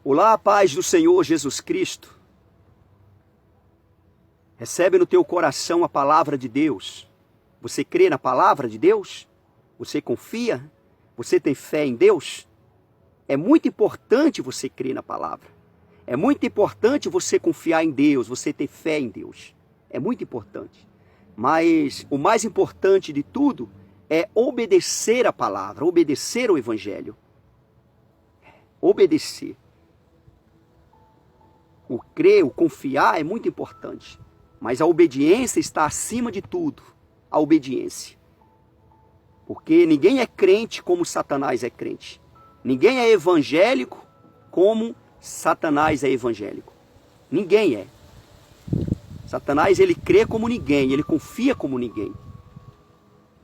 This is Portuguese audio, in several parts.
Olá, paz do Senhor Jesus Cristo. Recebe no teu coração a palavra de Deus. Você crê na palavra de Deus? Você confia? Você tem fé em Deus? É muito importante você crer na palavra. É muito importante você confiar em Deus, você ter fé em Deus. É muito importante. Mas o mais importante de tudo é obedecer a palavra, obedecer ao Evangelho. Obedecer. O crer, o confiar é muito importante. Mas a obediência está acima de tudo. A obediência. Porque ninguém é crente como Satanás é crente. Ninguém é evangélico como Satanás é evangélico. Ninguém é. Satanás, ele crê como ninguém, ele confia como ninguém.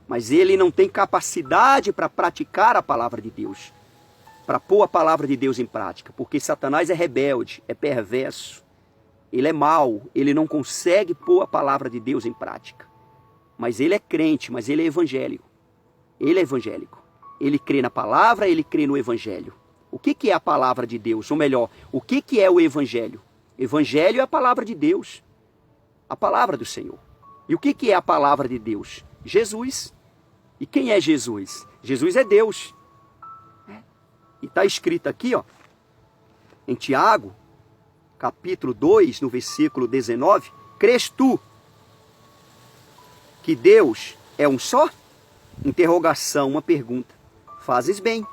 Mas ele não tem capacidade para praticar a palavra de Deus. Para pôr a palavra de Deus em prática. Porque Satanás é rebelde, é perverso. Ele é mau, ele não consegue pôr a palavra de Deus em prática. Mas ele é crente, mas ele é evangélico. Ele é evangélico. Ele crê na palavra, ele crê no evangelho. O que é a palavra de Deus? Ou melhor, o que é o evangelho? Evangelho é a palavra de Deus. A palavra do Senhor. E o que é a palavra de Deus? Jesus. E quem é Jesus? Jesus é Deus. E está escrito aqui, ó, em Tiago, capítulo 2, no versículo 19, crês tu que Deus é um só? Interrogação, uma pergunta. Fazes bem.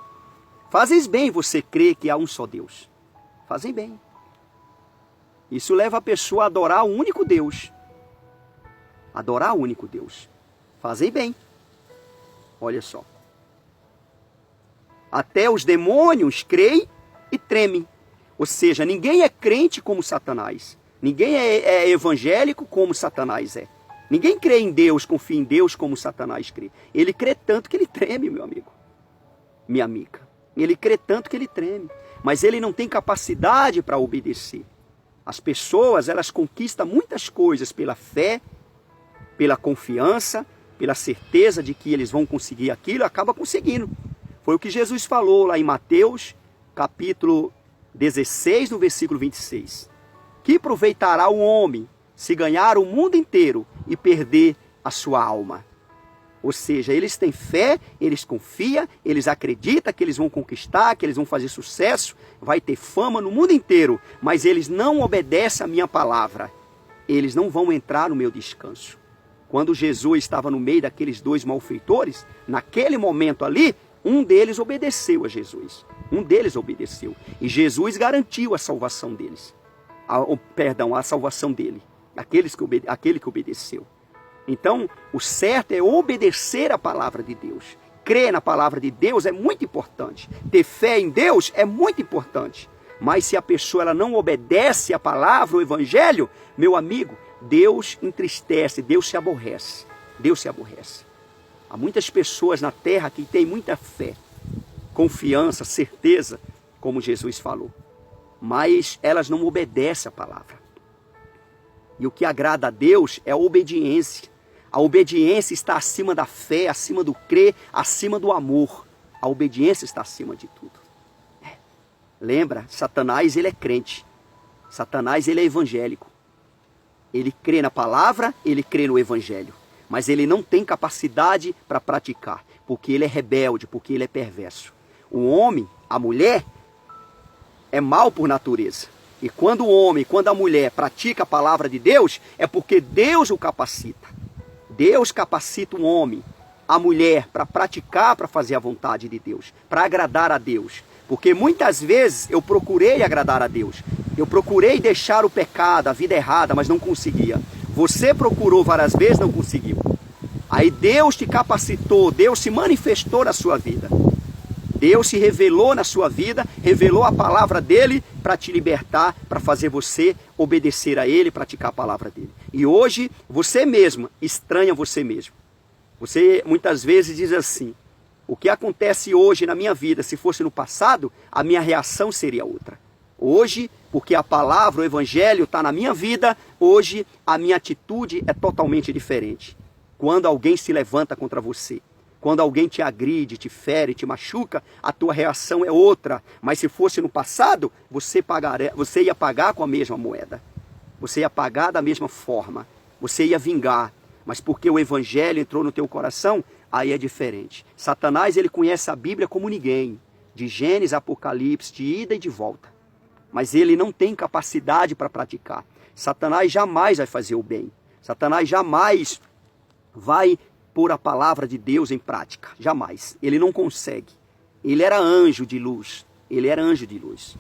Fazes bem você crer que há um só Deus. Fazem bem. Isso leva a pessoa a adorar o único Deus. Adorar o único Deus. Fazem bem. Olha só. Até os demônios creem e tremem. Ou seja, ninguém é crente como Satanás. Ninguém é evangélico como Satanás é. Ninguém crê em Deus, confia em Deus como Satanás crê. Ele crê tanto que ele treme, meu amigo. Minha amiga. Ele crê tanto que ele treme. Mas ele não tem capacidade para obedecer. As pessoas, elas conquistam muitas coisas pela fé, pela confiança, pela certeza de que eles vão conseguir aquilo, e acaba conseguindo. Foi o que Jesus falou lá em Mateus, capítulo 16, no versículo 26. Que aproveitará o homem se ganhar o mundo inteiro e perder a sua alma? Ou seja, eles têm fé, eles confiam, eles acreditam que eles vão conquistar, que eles vão fazer sucesso, vai ter fama no mundo inteiro, mas eles não obedecem a minha palavra. Eles não vão entrar no meu descanso. Quando Jesus estava no meio daqueles dois malfeitores, naquele momento ali, um deles obedeceu a Jesus. Um deles obedeceu. E Jesus garantiu a salvação deles. A salvação dele. Aquele que obedeceu. Então, o certo é obedecer a palavra de Deus. Crer na palavra de Deus é muito importante. Ter fé em Deus é muito importante. Mas se a pessoa ela não obedece a palavra, o evangelho, meu amigo, Deus entristece, Deus se aborrece. Deus se aborrece. Há muitas pessoas na terra que têm muita fé, confiança, certeza, como Jesus falou. Mas elas não obedecem a palavra. E o que agrada a Deus é a obediência. A obediência está acima da fé, acima do crer, acima do amor. A obediência está acima de tudo. Lembra, Satanás ele é crente. Satanás ele é evangélico. Ele crê na palavra, ele crê no evangelho. Mas ele não tem capacidade para praticar. Porque ele é rebelde, porque ele é perverso. O homem, a mulher, é mau por natureza. E quando o homem, quando a mulher pratica a palavra de Deus, é porque Deus o capacita. Deus capacita o homem, a mulher, para praticar, para fazer a vontade de Deus, para agradar a Deus. Porque muitas vezes eu procurei agradar a Deus. Eu procurei deixar o pecado, a vida errada, mas não conseguia. Você procurou várias vezes, não conseguiu. Aí Deus te capacitou, Deus se manifestou na sua vida. Deus se revelou na sua vida, revelou a palavra dele para te libertar, para fazer você obedecer a ele, praticar a palavra dele. E hoje, você mesmo estranha você mesmo. Você muitas vezes diz assim, o que acontece hoje na minha vida, se fosse no passado, a minha reação seria outra. Hoje, porque a palavra, o evangelho está na minha vida, hoje a minha atitude é totalmente diferente. Quando alguém se levanta contra você, Quando alguém te agride, te fere, te machuca, a tua reação é outra. Mas se fosse no passado, você ia pagar com a mesma moeda. Você ia pagar da mesma forma. Você ia vingar. Mas porque o evangelho entrou no teu coração, aí é diferente. Satanás, ele conhece a Bíblia como ninguém. De Gênesis, Apocalipse, de ida e de volta. Mas ele não tem capacidade para praticar. Satanás jamais vai fazer o bem. Satanás jamais vai pôr a palavra de Deus em prática. Jamais. Ele não consegue. Ele era anjo de luz. Ele era anjo de luz.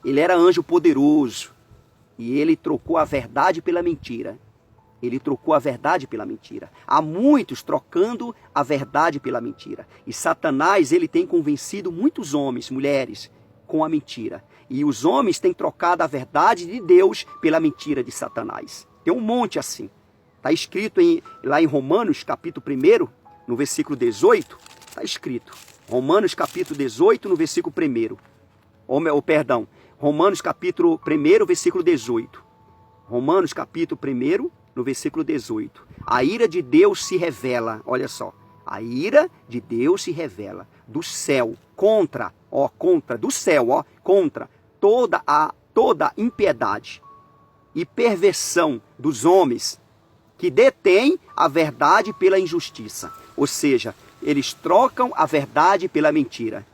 Ele era anjo poderoso. E ele trocou a verdade pela mentira. Ele trocou a verdade pela mentira. Há muitos trocando a verdade pela mentira. E Satanás, ele tem convencido muitos homens, mulheres, com a mentira. E os homens têm trocado a verdade de Deus pela mentira de Satanás. Tem um monte assim. Está escrito lá em Romanos, capítulo 1, no versículo 18. Está escrito. Romanos, capítulo 18, no versículo 1. Romanos, capítulo 1, versículo 18. Romanos, capítulo 1, no versículo 18. A ira de Deus se revela, olha só. A ira de Deus se revela do céu, contra toda impiedade e perversão dos homens que detêm a verdade pela injustiça. Ou seja, eles trocam a verdade pela mentira.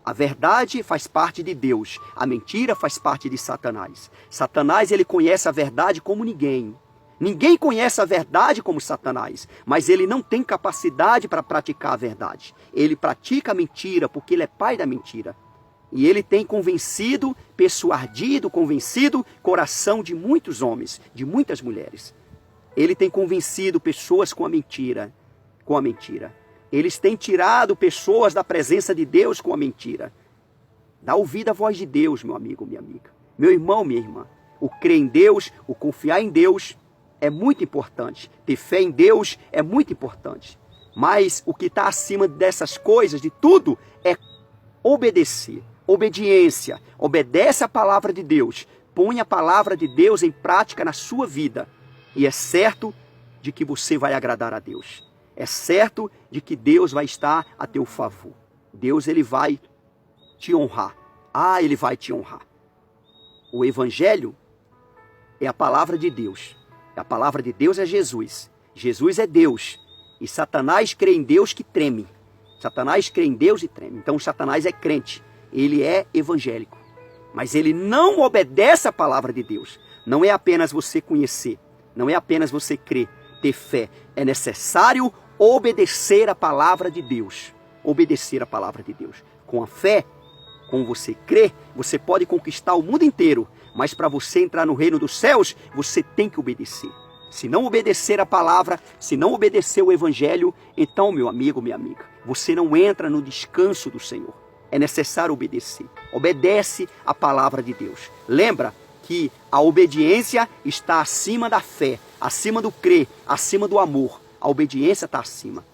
A verdade faz parte de Deus, a mentira faz parte de Satanás. Satanás, ele conhece a verdade como ninguém. Ninguém conhece a verdade como Satanás, mas ele não tem capacidade para praticar a verdade. Ele pratica a mentira porque ele é pai da mentira. E ele tem convencido coração de muitos homens, de muitas mulheres. Ele tem convencido pessoas com a mentira. Eles têm tirado pessoas da presença de Deus com a mentira. Dá ouvido à voz de Deus, meu amigo, minha amiga. Meu irmão, minha irmã. O crer em Deus, o confiar em Deus é muito importante. Ter fé em Deus é muito importante. Mas o que está acima dessas coisas, de tudo, é obedecer. Obediência. Obedece a palavra de Deus. Põe a palavra de Deus em prática na sua vida. E é certo de que você vai agradar a Deus. É certo de que Deus vai estar a teu favor. Deus, ele vai te honrar. Ele vai te honrar. O evangelho é a palavra de Deus. A palavra de Deus é Jesus. Jesus é Deus. E Satanás crê em Deus que treme. Satanás crê em Deus e treme. Então Satanás é crente. Ele é evangélico. Mas ele não obedece a palavra de Deus. Não é apenas você conhecer. Não é apenas você crer, ter fé. É necessário obedecer a palavra de Deus. Obedecer a palavra de Deus. Com a fé, com você crer, você pode conquistar o mundo inteiro. Mas para você entrar no reino dos céus, você tem que obedecer. Se não obedecer a palavra, se não obedecer o evangelho, então, meu amigo, minha amiga, você não entra no descanso do Senhor. É necessário obedecer. Obedece a palavra de Deus. Lembra que a obediência está acima da fé, acima do crer, acima do amor. A obediência está acima.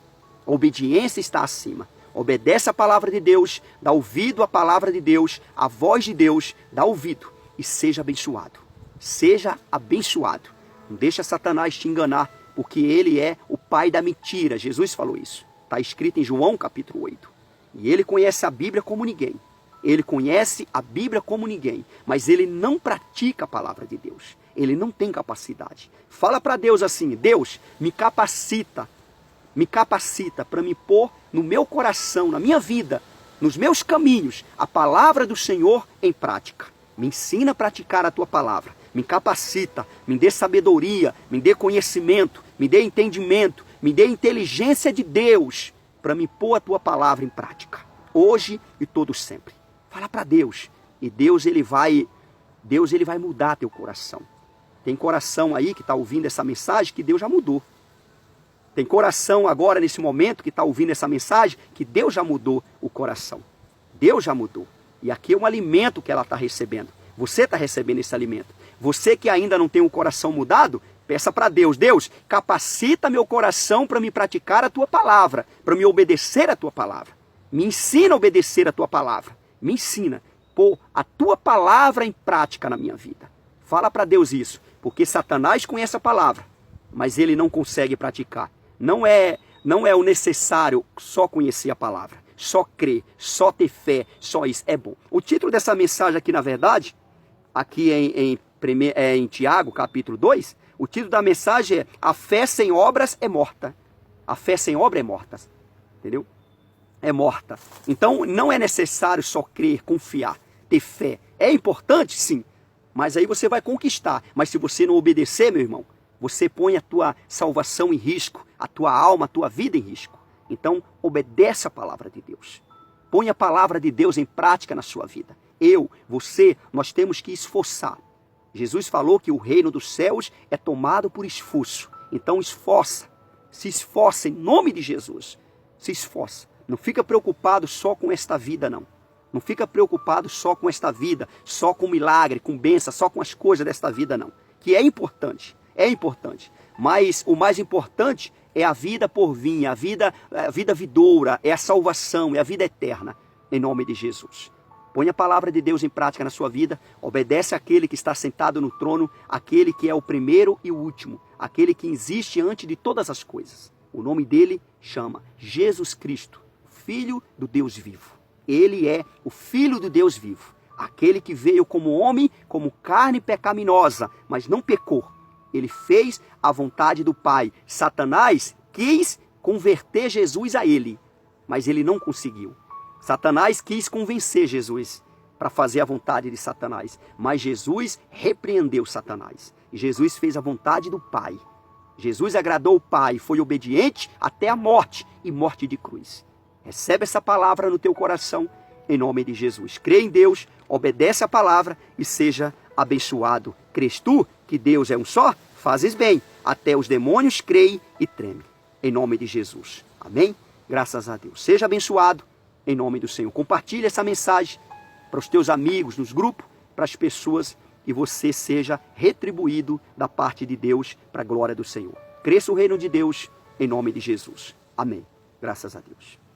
A obediência está acima. Obedece a palavra de Deus, dá ouvido à palavra de Deus, à voz de Deus, dá ouvido e seja abençoado. Seja abençoado. Não deixa Satanás te enganar, porque ele é o pai da mentira. Jesus falou isso. Está escrito em João capítulo 8. E ele conhece a Bíblia como ninguém. Ele conhece a Bíblia como ninguém, mas ele não pratica a palavra de Deus. Ele não tem capacidade. Fala para Deus assim: Deus, me capacita para me pôr no meu coração, na minha vida, nos meus caminhos, a palavra do Senhor em prática. Me ensina a praticar a tua palavra. Me capacita, me dê sabedoria, me dê conhecimento, me dê entendimento, me dê inteligência de Deus para me pôr a tua palavra em prática, hoje e todo sempre. Fala para Deus, e Deus ele vai mudar teu coração. Tem coração aí que está ouvindo essa mensagem que Deus já mudou. Tem coração agora nesse momento que está ouvindo essa mensagem que Deus já mudou o coração. Deus já mudou. E aqui é um alimento que ela está recebendo. Você está recebendo esse alimento. Você que ainda não tem o coração mudado, peça para Deus: Deus, capacita meu coração para me praticar a tua palavra, para me obedecer a tua palavra. Me ensina a obedecer a tua palavra. Me ensina a pôr a tua palavra em prática na minha vida. Fala para Deus isso, porque Satanás conhece a palavra, mas ele não consegue praticar. Não é Não é o necessário só conhecer a palavra, só crer, só ter fé, só isso é bom. O título dessa mensagem aqui, na verdade, aqui em Tiago, capítulo 2, o título da mensagem é: a fé sem obras é morta. A fé sem obra é morta. Entendeu? É morta. Então não é necessário só crer, confiar, ter fé. É importante, sim, mas aí você vai conquistar. Mas se você não obedecer, meu irmão, você põe a tua salvação em risco, a tua alma, a tua vida em risco. Então obedece a palavra de Deus. Põe a palavra de Deus em prática na sua vida. Eu, você, nós temos que esforçar. Jesus falou que o reino dos céus é tomado por esforço. Então esforça, se esforça em nome de Jesus. Se esforça. Não fica preocupado só com esta vida, não. Não fica preocupado só com esta vida, só com milagre, com bênção, só com as coisas desta vida, não. Que é importante, mas o mais importante é a vida por vir, a vida vidoura, é a salvação, é a vida eterna, em nome de Jesus. Põe a palavra de Deus em prática na sua vida, obedece àquele que está sentado no trono, aquele que é o primeiro e o último, aquele que existe antes de todas as coisas. O nome dele chama Jesus Cristo, Filho do Deus vivo. Ele é o Filho do Deus vivo, aquele que veio como homem, como carne pecaminosa, mas não pecou. Ele fez a vontade do Pai. Satanás quis converter Jesus a ele, mas ele não conseguiu. Satanás quis convencer Jesus para fazer a vontade de Satanás, mas Jesus repreendeu Satanás. E Jesus fez a vontade do Pai. Jesus agradou o Pai, foi obediente até a morte e morte de cruz. Recebe essa palavra no teu coração, em nome de Jesus. Crê em Deus, obedece a palavra e seja abençoado. Crês tu que Deus é um só? Fazes bem. Até os demônios creem e tremem. Em nome de Jesus. Amém? Graças a Deus. Seja abençoado em nome do Senhor. Compartilhe essa mensagem para os teus amigos, nos grupos, para as pessoas, e você seja retribuído da parte de Deus para a glória do Senhor. Cresça o reino de Deus em nome de Jesus. Amém. Graças a Deus.